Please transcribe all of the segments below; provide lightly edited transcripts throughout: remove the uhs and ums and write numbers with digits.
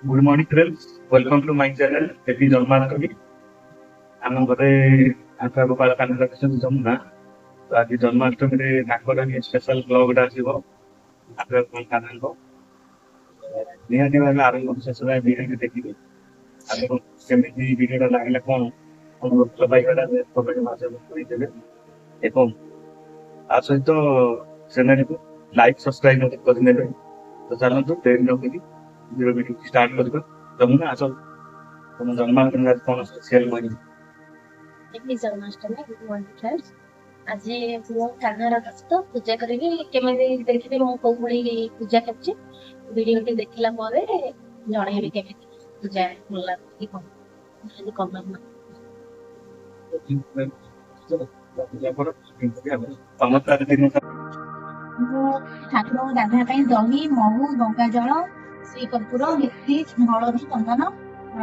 Good morning, friends. Welcome to my channel, Happy Janmashtami. ଆମ ଘରେ ଆଣ୍ଠୁଆ ଗୋପାଳ କାନ୍ଦ ରଖିଛନ୍ତି ଯମୁନା। ତ ଆଜି ଜନ୍ମାଷ୍ଟମୀରେ ତାଙ୍କର ହିଁ ସ୍ପେଶାଲ ବ୍ଲଗଟା ଆସିବ ଆଣ୍ଠୁଆ ଗୋପାଳ କାନ୍ଦଙ୍କ। ନିହାତି ଭାବେ ଆରମ୍ଭ ଶେଷ ଯାଏ ଭିଡ଼ିଓଟି ଦେଖିବେ। ଆଉ କେମିତି ଭିଡ଼ିଓଟା ଲାଗିଲା କଣ ଭଲ ପାଇବାଟା କମେଣ୍ଟ ମାଧ୍ୟମରେ କହିଦେବେ ଏବଂ ତା ସହିତ ଚ୍ୟାନେଲକୁ ଲାଇକ୍ ସବସ୍କ୍ରାଇବ ମଧ୍ୟ କରିନେବେ। ତ ଚାଲନ୍ତୁ ଡେରି ରଖିକି ଭିଡ଼ିଓ ଷ୍ଟାର୍ଟ କରିବା। ଯମୁନା ଆସ ତମ ଜନ୍ମାଷ୍ଟମୀ ଆଜି କଣ ସ୍ପେସିଆଲ କହିବି। Happy Janmashtami good morning friends. ଆଜି ମୁଁ କାହ୍ନାର ତ ପୂଜା କରିବି କେମିତି ଦେଖିବି ମୁଁ କୋଉ ଭଳି ପୂଜା କରୁଛି। ଭିଡିଓଟି ଦେଖିଲା ପରେ ଜଣେଇବି କେମିତି ପୂଜା ଭଲ ଲାଗୁଛି କଣ ଖାଲି କମେଣ୍ଟ ମୁଁ ଠାକୁରଙ୍କୁ ଗାଧୋଇବା ପାଇଁ ଦହି ମହୁ ଗଙ୍ଗା ଜଳ ଶ୍ରୀକର୍ପୂର ମିଶ୍ରି ହଳଦୀ ଚନ୍ଦନ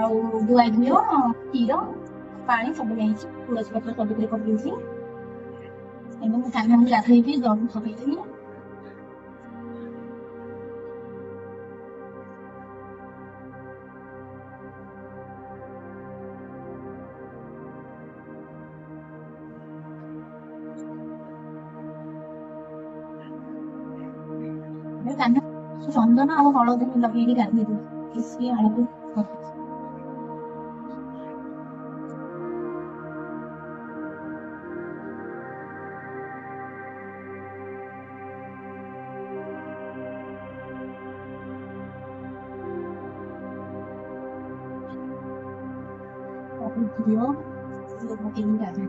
ଆଉ ଗୁଆ ଘିଅ କ୍ଷୀର ପାଣି ସବୁ ନେଇଛି ତୁଳସୀ ପତ୍ର ସବୁଥିରେ ପକେଇଛି ଏବଂ ମୁଁ କାହ୍ନାକୁ ଗାଧୋଇବି ଦହି ପକେଇଥିଲି। କାହ୍ନା ଚନ୍ଦନ ଆଉ ହଳଦୀ ଲଗେଇକି ଗାଧୋଇ ଦଉଛି କିଛି ହଳଦୀ ଘିଅ ପକେଇକି ଗାଧୋଇ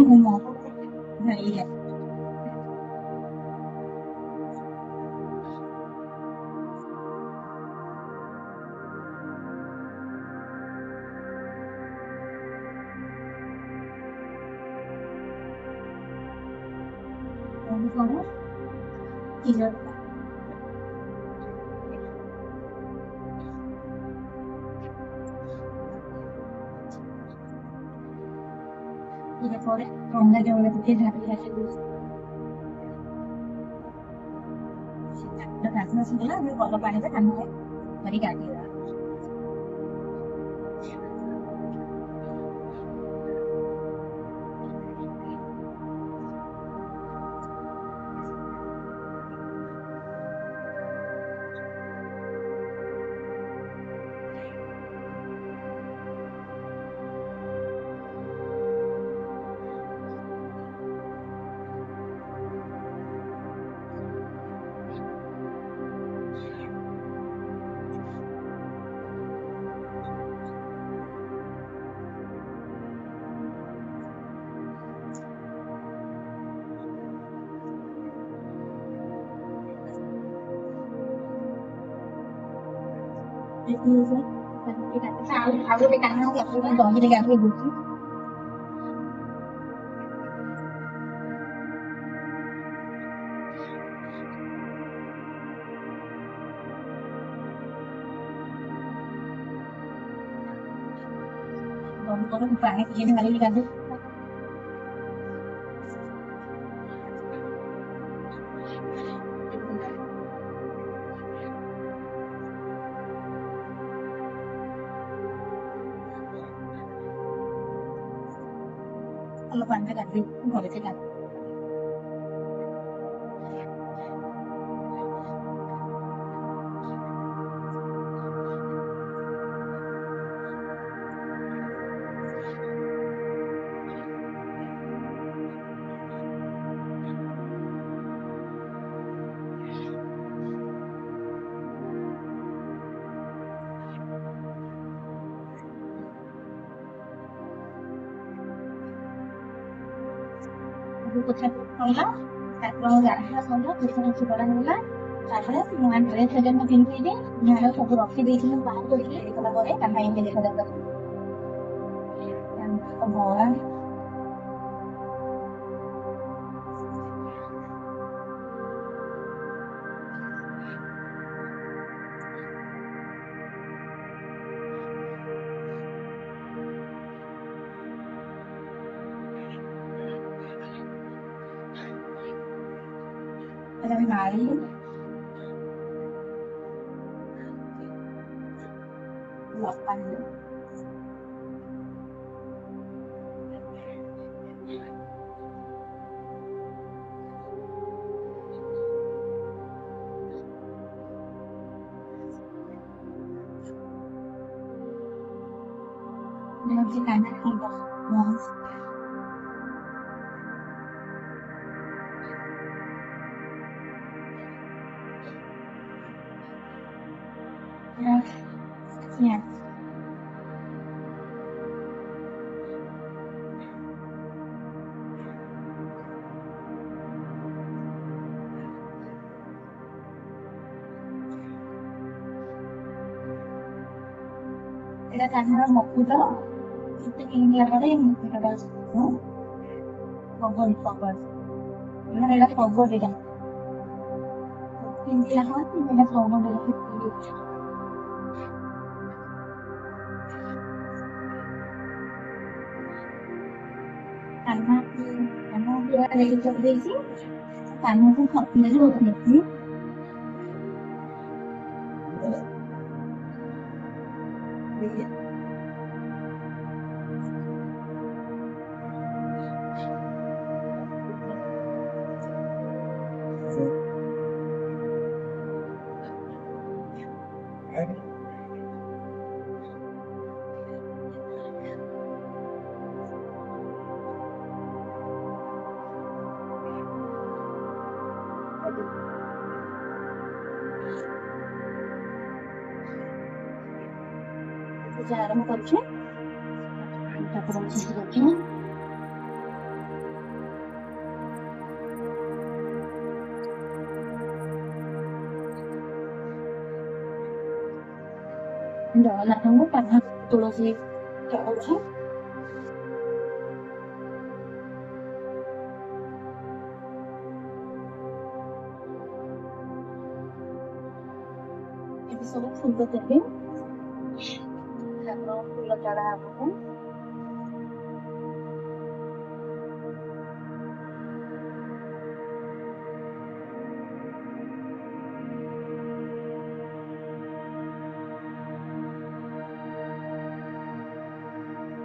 ମୁଁ ଧରିକି କଣ କ୍ଷୀର ପରେ ଗଙ୍ଗା ଜଳ ଟିକେ ଢାଳି ଗାଧୁଆ ସରିଲା ଆମେ ଭଲ ପାଣିରେ କାହ୍ନା କରି ଗାଧେଇବା। ଆଉ ଗୋଟେ କାହ୍ନାକୁ ଦହିରେ ଗାଧୋଇ ଦଉଛି। ପାଣି ଟିକେ ଢାଳିକି ଗାଧୋଇ ଭଲ ପାଣିରେ ଗାଧୋଇ ଘରେ ଗାଧୋଇ କଥା ସରିଲା ଠାକୁରଙ୍କ ଗାଧୁଆ ସରିଲା ପୁରୁଷ କରା ହେଲା। ତାପରେ ନୂଆ ଡ୍ରେସ୍ ହେଲେ ମୁଁ ପିନ୍ଧିଲି ଝାଳ ସବୁ ରଖିଦେଇଥିଲି ବାହାର କରିକି ହେଇଗଲା ପରେ କାହ୍ନା ଏମିତି ଦେଖାଯାଉଥିଲା। ଭଗବାନ माली लपानी मुझे काना की बस ya kita kanan mau kuda itu ini apa yang kita bahas pogol ini adalah pogol tidak ini lah ini adalah pogol dari itu karena dia ada di sini karena aku nggak punya juga nih आरंभ करुचे जगन्नाथ पाना तुलसी चढ़ाऊँ सब फूल देवी फूल चढ़ा आपको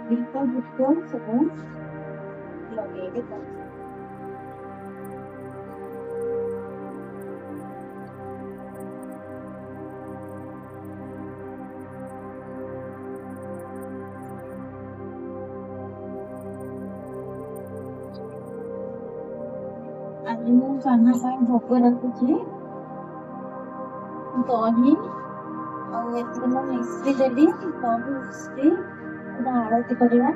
बिल्कुल सब लगे आज मुझे खाना पाई भोग रखुची दही और मिस्त्री देवी दही मिस्त्री आरती करवा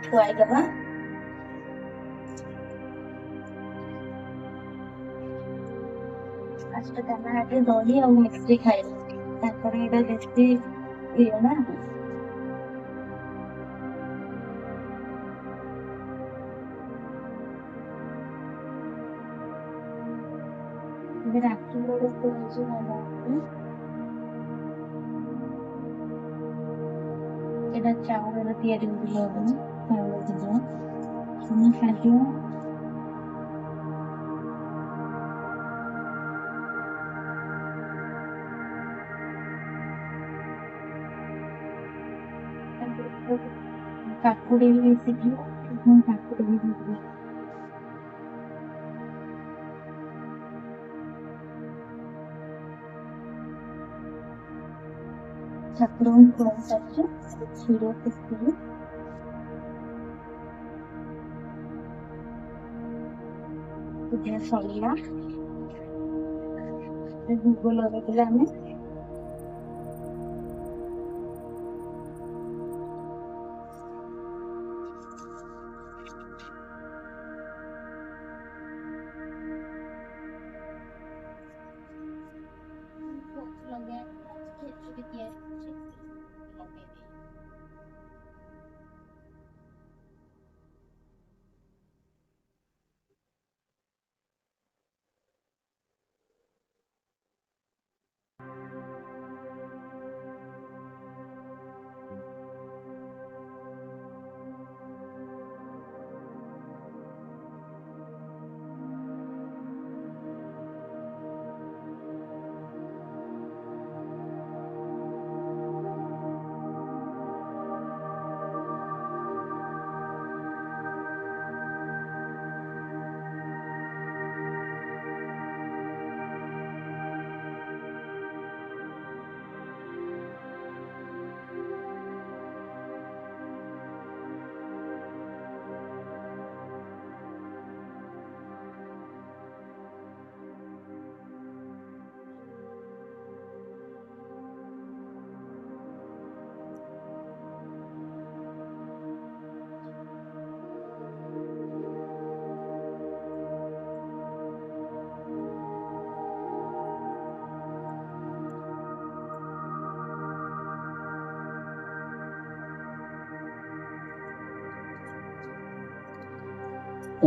खुआई दबा फास्ट करना है दही और मिक्सी खाई तापर एटा देसी ये ना राखी लोग को ना एटा चावल तैयारी होलो चावल दिलो सुनी खादियो काकुड़ी भी सीखियो हम काकुड़ी भी सीखियो ठाकुरों को सच्चे छीड़ो किसकी तुझे सोलिया गूगल और दिला में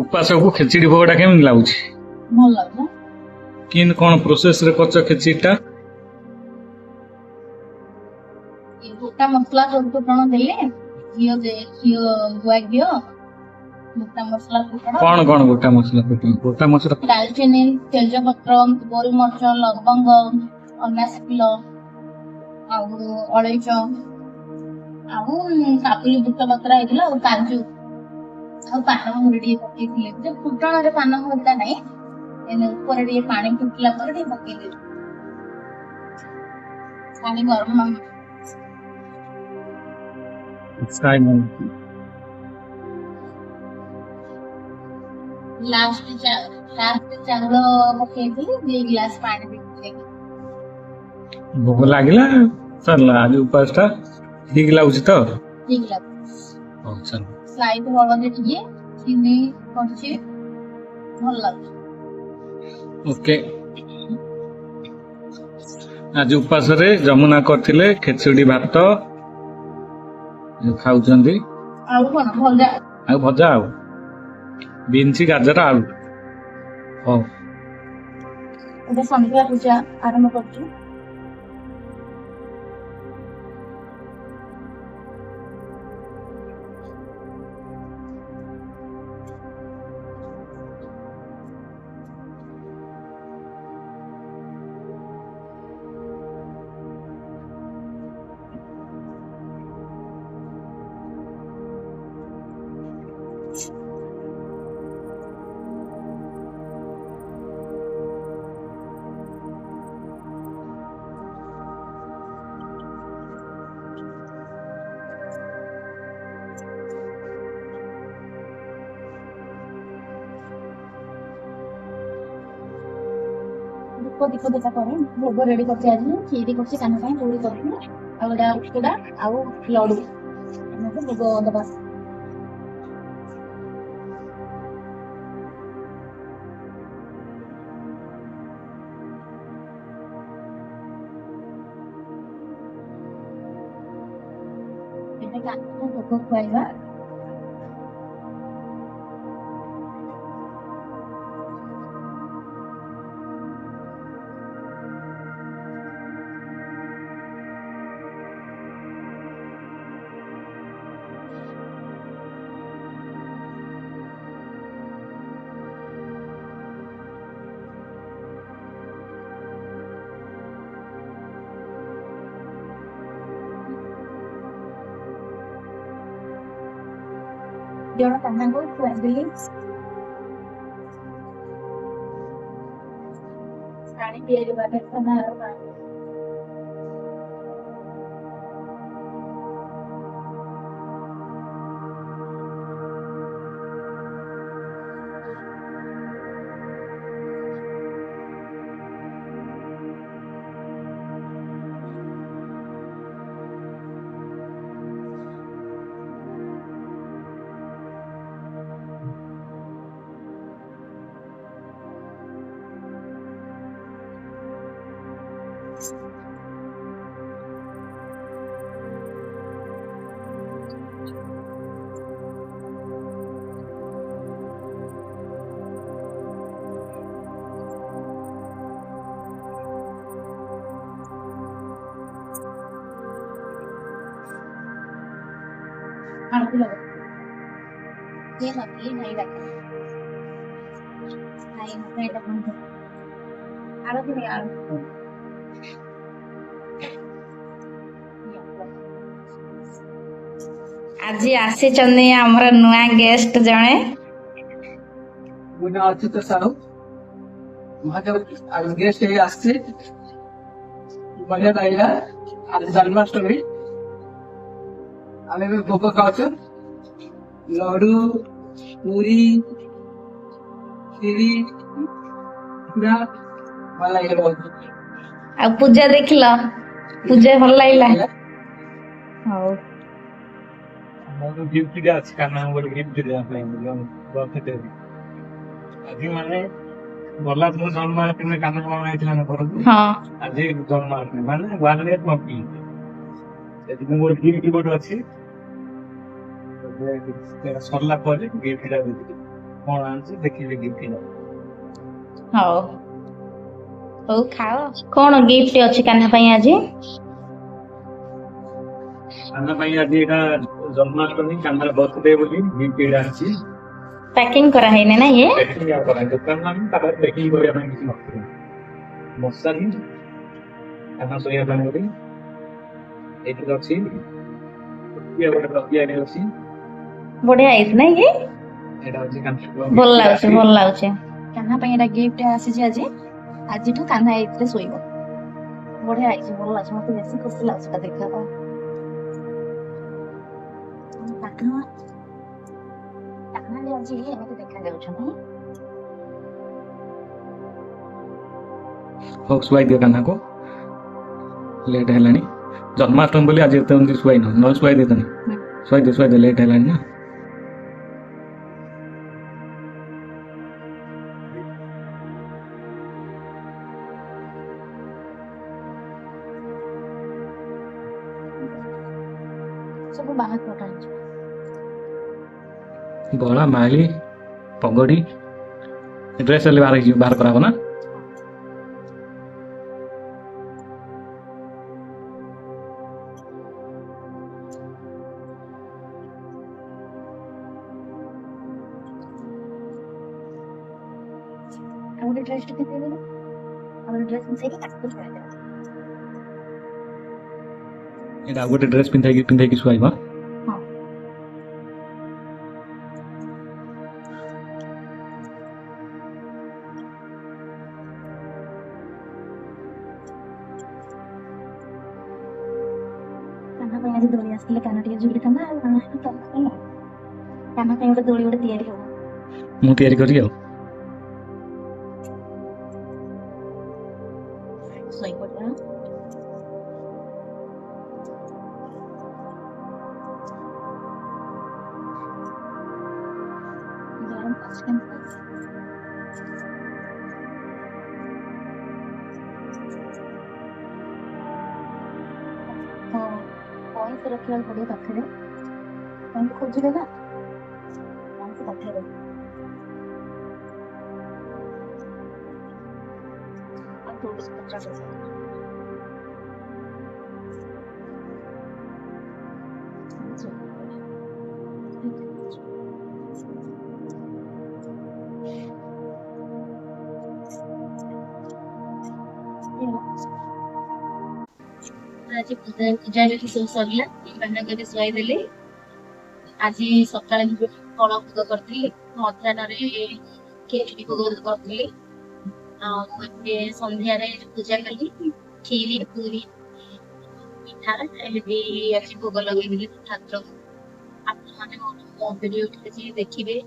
ଉପାସକୁ ଖେଚୁଡି ଭୋଗଟା କେମିତି ଲାଗୁଛି? ଭଲ ଲାଗୁଛି। କେମିତି କଣ ପ୍ରୋସେସ ରେ କରୁଛ ଖେଚୁଡିଟା? ଏ ଗୋଟା ମସଲା ସବୁ ଫୁଟଣ ଦେଲେ ଘିଅ ଗୁଆ ଘିଅ ଗୋଟା ମସଲା ଫୁଟଣ କଣ ଗୋଟା ମସଲା ଫୁଟଣ? ଗୋଟା ମସଲା ଡାଲଚିନି ତେଜପତ୍ର ଗୋଲମରିଚ ଲବଙ୍ଗ ଅନାସୀ ଫୁଲ ଆଉ ଅଳେଇଚ ଆଉ କାବୁଲି ବୁଟ ପତ୍ର ହେଇଥିଲା ଆଉ କାଜୁ ଆଉ ପାନ ମହୁରି ଟିକେ ପକେଇଥିଲେ। ଯେ ଫୁଟଣରେ ପାନ ମହୁରିଟା ନାହିଁ ଉପରେ ଟିକେ ପାଣି ଫୁଟିଲା ପରେ ଟିକେ ପକେଇଦେବି। ପାଣି ଗରମ ଲାଷ୍ଟ ଚାଉଳ ପକେଇଥିଲି 2 ଗ୍ଲାସ ପାଣି ଦେଇଥିଲି। ଭୋକ ଲାଗିଲା ସରିଲା। ଆଜି ଉପାସ ଟା ଠିକ ଲାଗୁଛି ତ? ଠିକ ଲାଗୁଛି। ହଉ ଚାଲ। ସ୍ଲାଇଡ ହଳଦୀ ଟିକେ ଚିନି ପଡିଛି ଭଲ ଲାଗୁଛି। ଓକେ। ଆଜି ଉପାସରେ ଯମୁନା କରିଥିଲେ ଖେଚୁଡି ଭାତ ଖାଉଛନ୍ତି ଆଉ କଣ ଭଜା ଆଉ ଭଜା ଆଉ ବିନ୍ସ ଗାଜର ଆଳୁ। ହଉ ଏବେ ସନ୍ଧ୍ୟା ପୂଜା ଆରମ୍ଭ କରୁଛୁ। ଦୀପ ଦେଲା ପରେ ଭୋଗ ରେଡି କରିଛି। ଆଜି କ୍ଷୀରି କରିଛି କାନ ପାଇଁ ପୁରୀ କରିଛି ଆଉ ଏଇଟା ଉଖୁଡା ଆଉ ଲଡୁ ଏମିତି ଭୋଗ ଦବା। ଏବେ କାନକୁ ଭୋଗ ଖୁଆଇବା। ଜଣ କାହ୍ନାକୁ ଖୁଆଇଦେଲି। ପାଣି ତିଆରି ପାଣି ଆଳତି ଲଗା ये नकली नहीं रखा नहीं रखा आरती नहीं आरती ଆଜି ଆସିଛନ୍ତି ଆମର ନୂଆ ଗେଷ୍ଟ ଜଣେ मुझे अच्युत साहू गेस्ट आसছে बढ़िया लगला। आज जन्माष्टमी आमे भी भोग खाऊ लड्डू पूरी खीरी पूरा भल लगे बहुत। ଆଉ ପୂଜା ଦେଖିଲ ପୂଜା ଭଲ ଲାଗିଲା। ହଉ ମୋର ଗିଫ୍ଟ ଟା ଅଛି କାରଣ ଗୋଟେ ଗିଫ୍ଟ ଦେବା ପାଇଁ ବର୍ଥଡେ ଆଜି ମାନେ ଗଲା ଦିନ ଜନ୍ମାଷ୍ଟମୀ କାନ କଣ ହେଇଥିଲା ନା ଘରକୁ ହଁ ଆଜି ଜନ୍ମାଷ୍ଟମୀ ମାନେ 1 ଇୟର କମ୍ପ୍ଲିଟ। ସେଥିପାଇଁ ମୋର ଗିଫ୍ଟ ଗୋଟେ ଅଛି ସରିଲା ପରେ ଗିଫ୍ଟ ଟା ଦେଇଥିଲି। कौन आंसर देखिए गिफ्ट ହଉ ହଉ ଖାଅ। କଣ ଗିଫ୍ଟ ଅଛି କାହ୍ନା ପାଇଁ ଆଜି? कान्हा भाई आज एटा जन्माष्टमी कान्हा बर्थडे बोली गिफ्ट एटा अछि ପ୍ୟାକିଂ କରାହେଇନି ନା ଇଏ? पैकिंग या करा दुकान में तापर पैकिंग करिया ପାଇଁ କିଛି ନଥିଲା ମଶାରୀ କାନ୍हा सोया ପାଇଁ बोली ଏଠି ଅଛି ଇଏ ଗୋଟେ ରଖିଆ ଏଠି ଅଛି ବଢିଆ ହେଇଛି ନା ଇଏ? ଏଟା ଅଛି କାନ୍ହା ଭଲ ଲାଗୁଛି ଭଲ ଲାଗୁଛି। କାହ୍ନା ପାଇଁ ଏଟା ଗିଫ୍ଟ ଆସିଛି ଆଜି। ଆଜିଠୁ କାହ୍ନା ଏଇଥିରେ ଶୋଇବ। ବଢିଆ ହେଇଛି ଭଲ ଲାଗୁଛି ମତେ ବେଶୀ ଖୁସି ଲାଗୁଛି ଏଟା ଦେଖିବା ପାଇଁ। କାହ୍ନା କାହ୍ନା ବି ଆଜି ଏମିତି ଦେଖାଯାଉଛନ୍ତି। हो सुवाई दियो कान्हा को लेट हेलानी जन्माष्टमी बोली आज एते उनकी सुवाई न सुवाई देतनी सुवाई दे लेट हेलानी ना ସବୁ ବାହାର କଟା ହେଇଛି। गला माली पगड़ी ड्रेस वाले बाहर कराबो ना ଆଉ ଗୋଟେ ଡ୍ରେସ୍ ଟେ ପିନ୍ଧେଇଦେଲୁ। ଆଉ ଗୋଟେ ଡ୍ରେସ୍ ମିଶେଇକି ତାକୁ ପିନ୍ଧେଇଦେଲୁ। एटा गोटे ड्रेस पिंधाई की सुवाइबा ହଁ। କାହ୍ନା ପାଇଁ ଆଜି ଦୋଳି ଆସିଥିଲେ କାହ୍ନା ଟିକେ ଝୁଲିଥାନ୍ତା ଆଉ କାହ୍ନା ପାଇଁ ଗୋଟେ ଦୋଳି ଗୋଟେ ତିଆରି ହବ। मु तयारी करी आ ଶୋଇପଡ଼ିବା। ଗରମ ଅଛି କେମିତି? ହଁ ପଇସା ରଖିବାକୁ ପଡ଼ିବ ପାଖରେ। ତାଙ୍କୁ ଖୋଜିବେ ନା ପଇସା ପାଖରେ ଆଉ ତୁଳସୀ ପତ୍ର ଆଜି ପୂଜା ବି ସବୁ ସରିଲା। କାହ୍ନାକୁ ବି ଶୁଆଇ ଦେଲି। ଆଜି ସକାଳେ ମୁଁ ଫଳ ଭୋଗ କରିଥିଲି। ମଧ୍ୟାହ୍ନରେ ଖିଚୁଡ଼ି ଭୋଗ କରିଥିଲି। ଆଉ ଏବେ ସନ୍ଧ୍ୟାରେ ପୂଜା କଲି କ୍ଷୀରି ପୁରୀ ପିଠା ଏମିତି ଆଜି ଭୋଗ ଲଗେଇଦେଲି ଠାକୁରଙ୍କୁ। ଆପଣମାନେ ମୋ ଭିଡ଼ିଓଟି ଆଜି ଦେଖିବେ।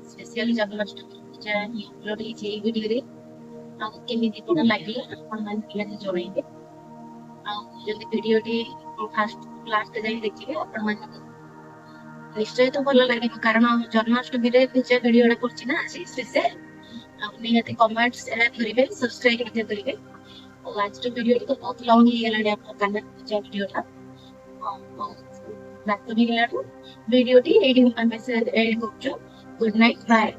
ସ୍ପେଶିଆଲି ଜନ୍ମାଷ୍ଟମୀ ପୂଜା ହିଁ ଅପଲୋଡ୍ ହେଇଛି ଏଇ ଭିଡ଼ିଓରେ। ଆଉ କେମିତି କଣ ଲାଗିଲା ଆପଣମାନେ ନିହାତି ଜଣାଇବେ। ଆଉ ଯଦି ଭିଡ଼ିଓଟି ଫାର୍ଷ୍ଟ ଲାଷ୍ଟ ଯାଇ ଦେଖିବେ ଆପଣମାନଙ୍କୁ ନିଶ୍ଚୟ ତ ଭଲ ଲାଗିବ କାରଣ ଜନ୍ମାଷ୍ଟମୀରେ ପୂଜା ଭିଡ଼ିଓଟା କରୁଛି ନା ଆଜି ସ୍ପେଶାଲ। ଆଉ ନିହାତି କମେଣ୍ଟ ସେୟାର କରିବେ ସବସ୍କ୍ରାଇବ ମଧ୍ୟ କରିବେ। ଆଉ ଆଜିର ଭିଡ଼ିଓଟି ତ ବହୁତ ଲଙ୍ଗ ହେଇଗଲାଣି ଆମର କାହ୍ନା ପୂଜା ଭିଡ଼ିଓଟା। ରାତ ହେଇଗଲାଠୁ ଭିଡ଼ିଓଟି ଏଇଠି ଆମେ ଏଣ୍ଡ କରୁଛୁ। Good night bye.